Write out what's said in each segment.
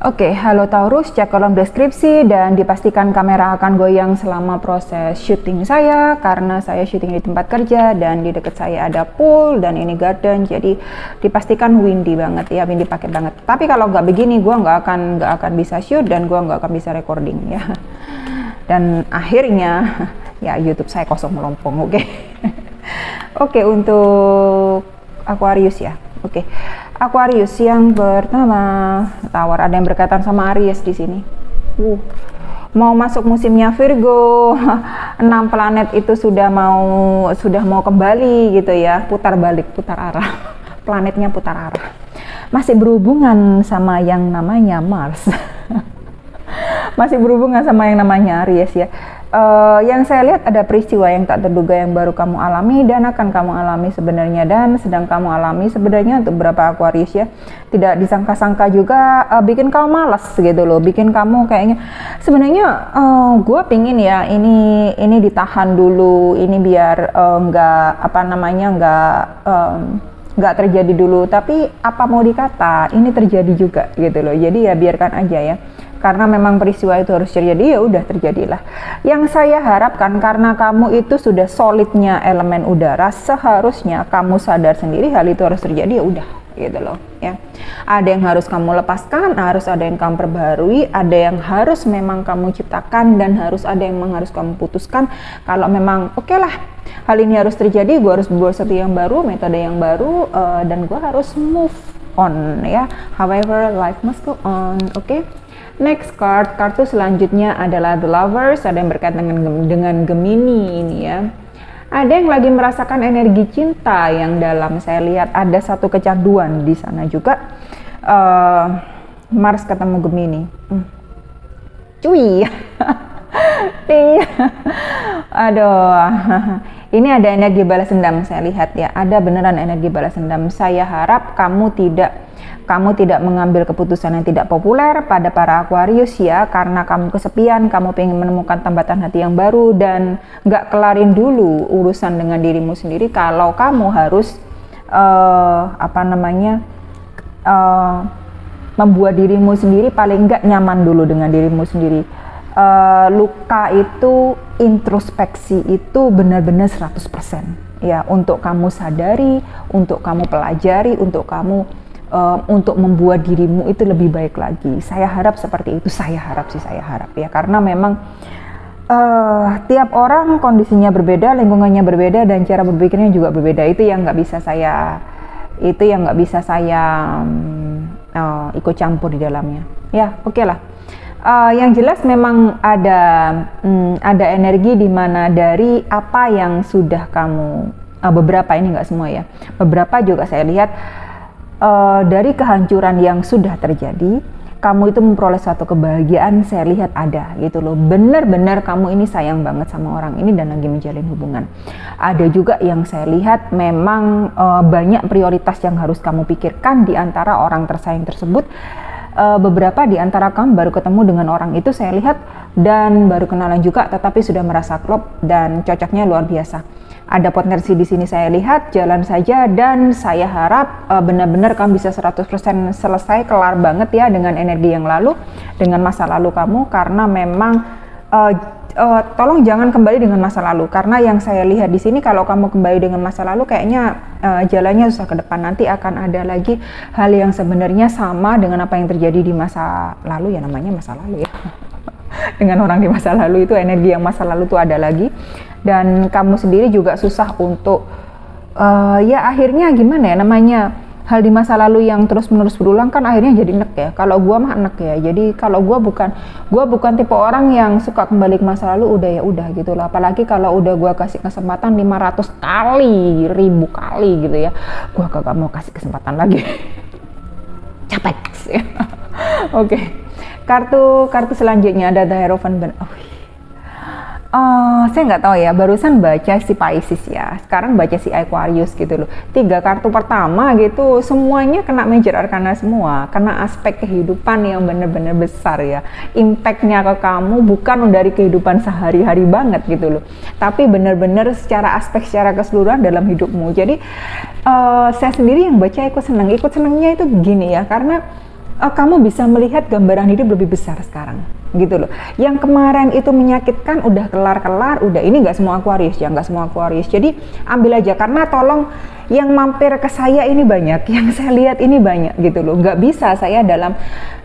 Oke, halo Taurus, cek kolom deskripsi dan dipastikan kamera akan goyang selama proses syuting saya karena saya syuting di tempat kerja dan di dekat saya ada pool dan ini garden, jadi dipastikan windy banget ya, windy pakai banget. Tapi kalau nggak begini, gue nggak akan bisa shoot dan gue nggak akan bisa recording ya. Dan akhirnya ya YouTube saya kosong melompong, oke. Oke, untuk Aquarius ya, oke. Aquarius yang pertama, Tower, ada yang berkaitan sama Aries di sini. Mau masuk musimnya Virgo, 6 planet itu sudah mau kembali gitu ya, putar balik, putar arah. Planetnya putar arah. Masih berhubungan sama yang namanya Mars. Masih berhubungan sama yang namanya Aries ya. Yang saya lihat ada peristiwa yang tak terduga yang baru kamu alami dan akan kamu alami sebenarnya dan sedang kamu alami sebenarnya untuk beberapa Aquarius ya, tidak disangka-sangka juga bikin kamu malas gitu loh, bikin kamu kayaknya sebenarnya gue pingin ya ini ditahan dulu, ini biar nggak terjadi dulu, tapi apa mau dikata ini terjadi juga gitu loh, jadi ya biarkan aja ya. Karena memang peristiwa itu harus terjadi, ya udah terjadilah. Yang saya harapkan karena kamu itu sudah solidnya elemen udara, seharusnya kamu sadar sendiri hal itu harus terjadi, ya udah gitu loh ya. Ada yang harus kamu lepaskan, harus ada yang kamu perbaharui, ada yang harus memang kamu ciptakan dan harus ada yang memang harus kamu putuskan. Kalau memang oke lah hal ini harus terjadi, gue harus berbuat sesuatu yang baru, metode yang baru, dan gue harus move on ya. However, life must go on, oke? Next kartu selanjutnya adalah The Lovers, ada yang berkaitan dengan Gemini ini ya. Ada yang lagi merasakan energi cinta yang dalam, saya lihat ada satu kecanduan di sana juga. Mars ketemu Gemini. Cuy. Aduh. Ini ada energi balas dendam, saya lihat ya. Ada beneran energi balas dendam. Saya harap kamu tidak mengambil keputusan yang tidak populer pada para Aquarius ya, karena kamu kesepian, kamu pengen menemukan tambatan hati yang baru dan nggak kelarin dulu urusan dengan dirimu sendiri. Kalau kamu harus membuat dirimu sendiri paling nggak nyaman dulu dengan dirimu sendiri. Luka itu, introspeksi itu benar-benar 100% ya, untuk kamu sadari, untuk kamu pelajari, untuk kamu untuk membuat dirimu itu lebih baik lagi. Saya harap seperti itu, saya harap ya, karena memang tiap orang kondisinya berbeda, lingkungannya berbeda, dan cara berpikirnya juga berbeda. Itu yang nggak bisa saya ikut campur di dalamnya ya. Oke lah. Yang jelas memang ada energi di mana dari apa yang sudah kamu, beberapa, ini nggak semua ya, beberapa juga saya lihat dari kehancuran yang sudah terjadi, kamu itu memperoleh suatu kebahagiaan, saya lihat ada gitu loh. Benar-benar kamu ini sayang banget sama orang ini dan lagi menjalin hubungan. Ada juga yang saya lihat memang banyak prioritas yang harus kamu pikirkan di antara orang tersayang tersebut. Beberapa di antara kamu baru ketemu dengan orang itu, saya lihat, dan baru kenalan juga, tetapi sudah merasa klop dan cocoknya luar biasa. Ada potensi di sini saya lihat, jalan saja, dan saya harap benar-benar kamu bisa 100% selesai, kelar banget ya dengan energi yang lalu, dengan masa lalu kamu, karena memang tolong jangan kembali dengan masa lalu, karena yang saya lihat di sini kalau kamu kembali dengan masa lalu kayaknya jalannya susah ke depan. Nanti akan ada lagi hal yang sebenarnya sama dengan apa yang terjadi di masa lalu ya, namanya masa lalu ya. Dengan orang di masa lalu itu, energi yang masa lalu itu ada lagi, dan kamu sendiri juga susah untuk ya akhirnya gimana ya, namanya hal di masa lalu yang terus menerus berulang kan akhirnya jadi enek ya. Kalau gua mah enek ya, jadi kalau gua bukan tipe orang yang suka kembali ke masa lalu, udah ya udah gitu lah. Apalagi kalau udah gua kasih kesempatan 500 kali, 1000 kali gitu ya, gua kagak mau kasih kesempatan lagi. Capek ya. Oke. Kartu selanjutnya ada The Hierophant. Saya nggak tahu ya, barusan baca si Pisces ya, sekarang baca si Aquarius gitu loh. 3 kartu pertama gitu semuanya kena major arcana semua, kena aspek kehidupan yang benar-benar besar ya. Impactnya ke kamu bukan dari kehidupan sehari-hari banget gitu loh, tapi benar-benar secara keseluruhan dalam hidupmu. Jadi saya sendiri yang baca ikut senengnya itu begini ya, karena kamu bisa melihat gambaran hidup lebih besar sekarang gitu loh. Yang kemarin itu menyakitkan udah kelar-kelar, udah. Ini nggak semua Aquarius ya, nggak semua Aquarius. Jadi ambil aja, karena tolong yang mampir ke saya ini banyak, yang saya lihat ini banyak gitu loh. Nggak bisa saya dalam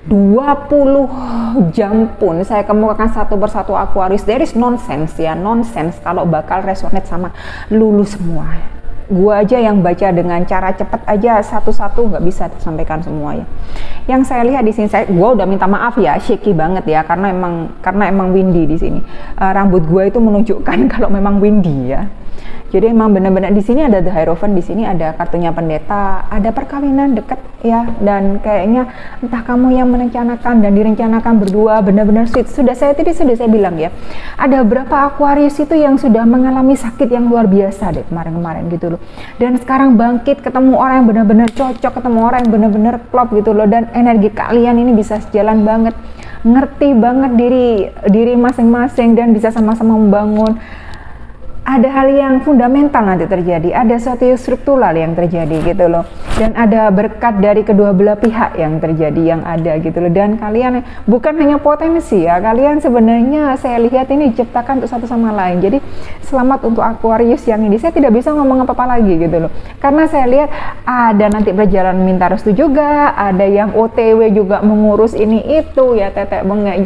20 jam pun saya kemukakan satu persatu Aquarius. There is nonsense ya, nonsense kalau bakal resonate sama lulu semua. Gua aja yang baca dengan cara cepet aja satu-satu nggak bisa sampaikan semua ya. Yang saya lihat di sini, gua udah minta maaf ya, shaky banget ya, karena emang windy di sini. Rambut gua itu menunjukkan kalau memang windy ya. Jadi emang benar-benar di sini ada The Hierophant, di sini ada kartunya pendeta, ada perkawinan deket ya, dan kayaknya entah kamu yang merencanakan dan direncanakan berdua benar-benar sweet. Sudah saya bilang ya, ada berapa Aquarius itu yang sudah mengalami sakit yang luar biasa deh kemarin-kemarin gitu loh. Dan sekarang bangkit, ketemu orang yang benar-benar cocok, ketemu orang yang benar-benar klop gitu loh, dan energi kalian ini bisa sejalan banget, ngerti banget diri masing-masing dan bisa sama-sama membangun. Ada hal yang fundamental nanti terjadi, ada sesuatu yang struktural yang terjadi gitu loh, dan ada berkat dari kedua belah pihak yang terjadi, yang ada gitu loh. Dan kalian bukan hanya potensi ya, kalian sebenarnya saya lihat ini diciptakan untuk satu sama lain. Jadi selamat untuk Aquarius yang ini. Saya tidak bisa ngomong apa-apa lagi gitu loh, karena saya lihat ada nanti berjalan minta restu juga, ada yang OTW juga mengurus ini itu ya, tetek bengek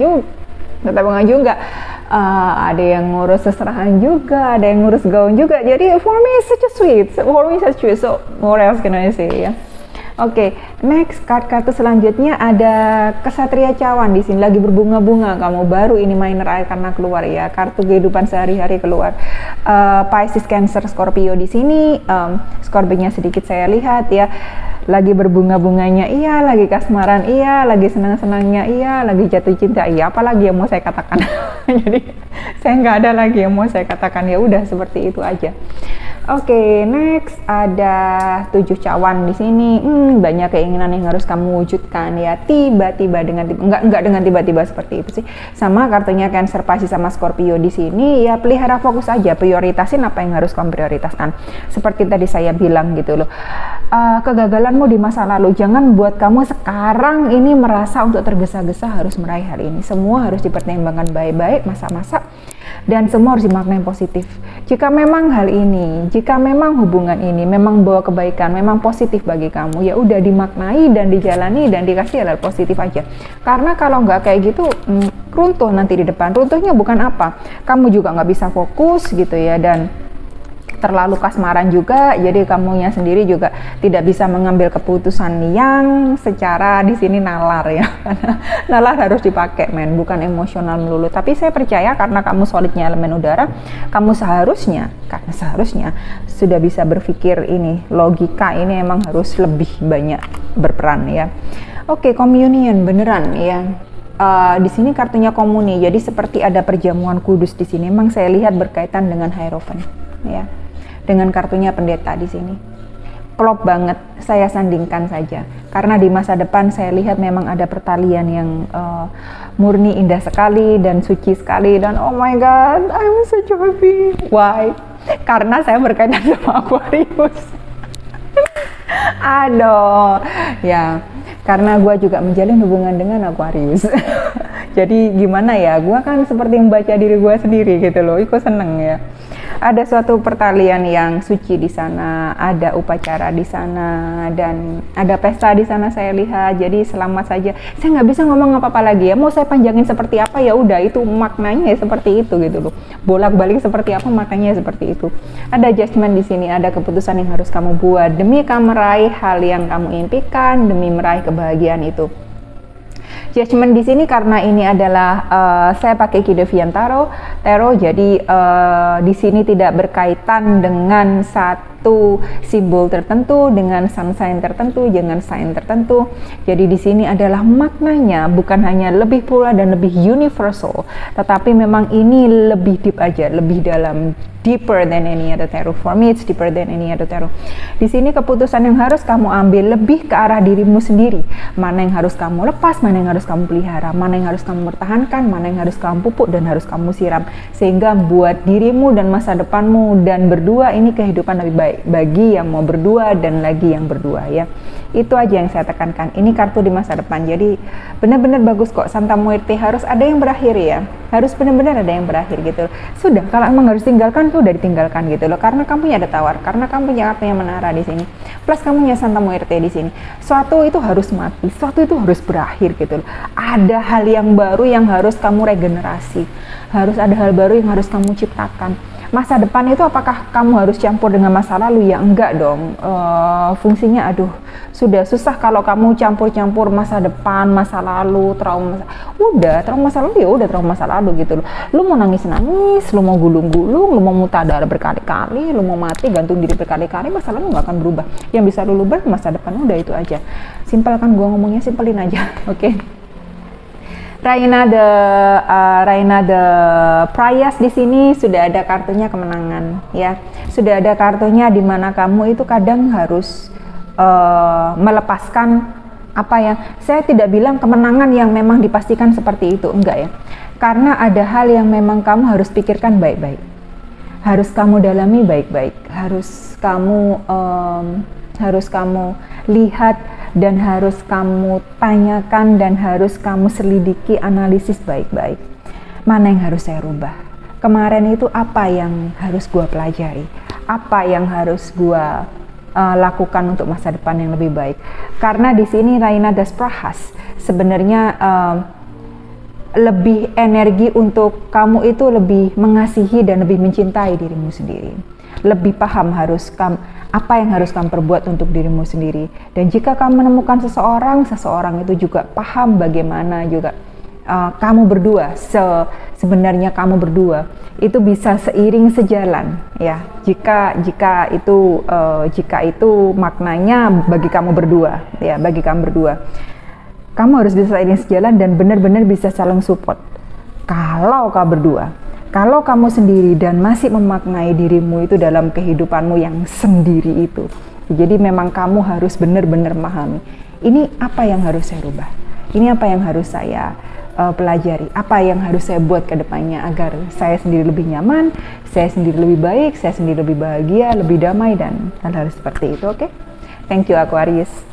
juga. Ada yang ngurus seserahan juga, ada yang ngurus gaun juga. Jadi for me it's such a sweet, so what else can I say ya. Oke, next kartu selanjutnya ada Kesatria Cawan. Di sini lagi berbunga-bunga kamu, baru ini minor air karena keluar ya, kartu kehidupan sehari-hari keluar. Pisces, Cancer, Scorpio di sini. Scorpio-nya sedikit saya lihat ya, lagi berbunga-bunganya iya, lagi kasmaran iya, lagi senang-senangnya iya, lagi jatuh cinta iya, apalagi yang mau saya katakan. Jadi saya nggak ada lagi yang mau saya katakan, ya udah seperti itu aja. Oke, next ada 7 cawan di sini. Banyak keinginan yang harus kamu wujudkan ya, tiba-tiba enggak dengan tiba-tiba seperti itu sih. Sama kartunya Cancer, Pisces sama Scorpio di sini ya, pelihara fokus aja, prioritasin apa yang harus kamu prioritaskan. Seperti tadi saya bilang gitu loh. Kegagalanmu di masa lalu jangan buat kamu sekarang ini merasa untuk tergesa-gesa harus meraih hal ini. Semua harus dipertimbangkan baik-baik, masa-masa, dan semua harus dimaknai positif. Jika memang hal ini, jika memang hubungan ini memang bawa kebaikan, memang positif bagi kamu, ya udah dimaknai dan dijalani dan dikasih hal positif aja. Karena kalau nggak kayak gitu, runtuh nanti di depan. Runtuhnya bukan apa, kamu juga nggak bisa fokus gitu ya, dan terlalu kasmaran juga, jadi kamunya sendiri juga tidak bisa mengambil keputusan yang secara di sini nalar ya. Nalar harus dipakai bukan emosional melulu. Tapi saya percaya karena kamu solidnya elemen udara, kamu seharusnya sudah bisa berpikir ini, logika ini emang harus lebih banyak berperan ya. Oke, communion beneran ya. Di sini kartunya komuni, jadi seperti ada perjamuan kudus di sini. Emang saya lihat berkaitan dengan Hierophant ya, dengan kartunya pendeta di sini. Klop banget, saya sandingkan saja. Karena di masa depan saya lihat memang ada pertalian yang murni, indah sekali dan suci sekali, dan oh my god, I'm so happy. Why? Karena saya berkaitan sama Aquarius. Aduh, ya. Karena gue juga menjalin hubungan dengan Aquarius. Jadi gimana ya, gue kan seperti membaca diri gue sendiri gitu loh, ikut seneng ya. Ada suatu pertalian yang suci di sana, ada upacara di sana, dan ada pesta di sana saya lihat. Jadi selamat saja. Saya nggak bisa ngomong apa-apa lagi ya. Mau saya panjangin seperti apa ya udah, itu maknanya seperti itu gitu loh. Bolak-balik seperti apa maknanya seperti itu. Ada judgment di sini, ada keputusan yang harus kamu buat demi kamu meraih hal yang kamu impikan, demi meraih kebahagiaan itu. Judgment di sini karena ini adalah saya pakai Ki Deviant Tarot, jadi di sini tidak berkaitan dengan satu simbol tertentu, dengan sun sign tertentu, dengan sign tertentu. Jadi di sini adalah maknanya bukan hanya lebih pula dan lebih universal, tetapi memang ini lebih deep aja, lebih dalam, deeper than any other tarot. For me it's deeper than any other tarot. Di sini keputusan yang harus kamu ambil lebih ke arah dirimu sendiri. Mana yang harus kamu lepas, mana yang harus kamu pelihara, mana yang harus kamu pertahankan, mana yang harus kamu pupuk dan harus kamu siram, sehingga buat dirimu dan masa depanmu dan berdua ini kehidupan lebih baik. baik bagi yang mau berdua dan lagi yang berdua ya. Itu aja yang saya tekankan. Ini kartu di masa depan. Jadi benar-benar bagus kok. Santa Muerte harus ada yang berakhir ya. Harus benar-benar ada yang berakhir gitu. Sudah, kalau emang harus tinggalkan tuh udah ditinggalkan gitu loh. Karena kamu punya ada tawar, karena kamu punya kartunya menara di sini. Plus kamu punya Santa Muerte di sini. Suatu itu harus mati, suatu itu harus berakhir gitu loh. Ada hal yang baru yang harus kamu regenerasi. Harus ada hal baru yang harus kamu ciptakan. Masa depan itu apakah kamu harus campur dengan masa lalu? Ya enggak dong. Fungsinya aduh sudah susah kalau kamu campur-campur masa depan, masa lalu, trauma. Udah trauma masa lalu ya udah trauma masa lalu gitu loh. Lu mau nangis-nangis, lu mau gulung-gulung, lu mau muntah darah berkali-kali, lu mau mati gantung diri berkali-kali, masa lalu nggak akan berubah. Yang bisa lu ubah masa depan, udah itu aja. Simpel kan gua ngomongnya, simpelin aja. Oke. Raina the Prias di sini sudah ada kartunya kemenangan ya. Sudah ada kartunya di mana kamu itu kadang harus melepaskan apa ya. Saya tidak bilang kemenangan yang memang dipastikan seperti itu, enggak ya. Karena ada hal yang memang kamu harus pikirkan baik-baik. Harus kamu dalami baik-baik. Harus kamu lihat dan harus kamu tanyakan dan harus kamu selidiki, analisis baik-baik. Mana yang harus saya rubah? Kemarin itu apa yang harus gua pelajari? Apa yang harus gua lakukan untuk masa depan yang lebih baik? Karena di sini Raina das Prahas sebenarnya lebih energi untuk kamu itu lebih mengasihi dan lebih mencintai dirimu sendiri. Lebih paham apa yang harus kamu perbuat untuk dirimu sendiri. Dan jika kamu menemukan seseorang itu juga paham bagaimana juga kamu berdua, sebenarnya kamu berdua itu bisa seiring sejalan ya. Jika itu maknanya bagi kamu berdua ya, bagi kamu berdua. Kamu harus bisa seiring sejalan dan benar-benar bisa saling support. Kalau kamu berdua. Kalau kamu sendiri dan masih memaknai dirimu itu dalam kehidupanmu yang sendiri itu, jadi memang kamu harus benar-benar memahami, ini apa yang harus saya rubah, ini apa yang harus saya pelajari, apa yang harus saya buat ke depannya agar saya sendiri lebih nyaman, saya sendiri lebih baik, saya sendiri lebih bahagia, lebih damai dan hal-hal seperti itu. Oke? Thank you Aquarius.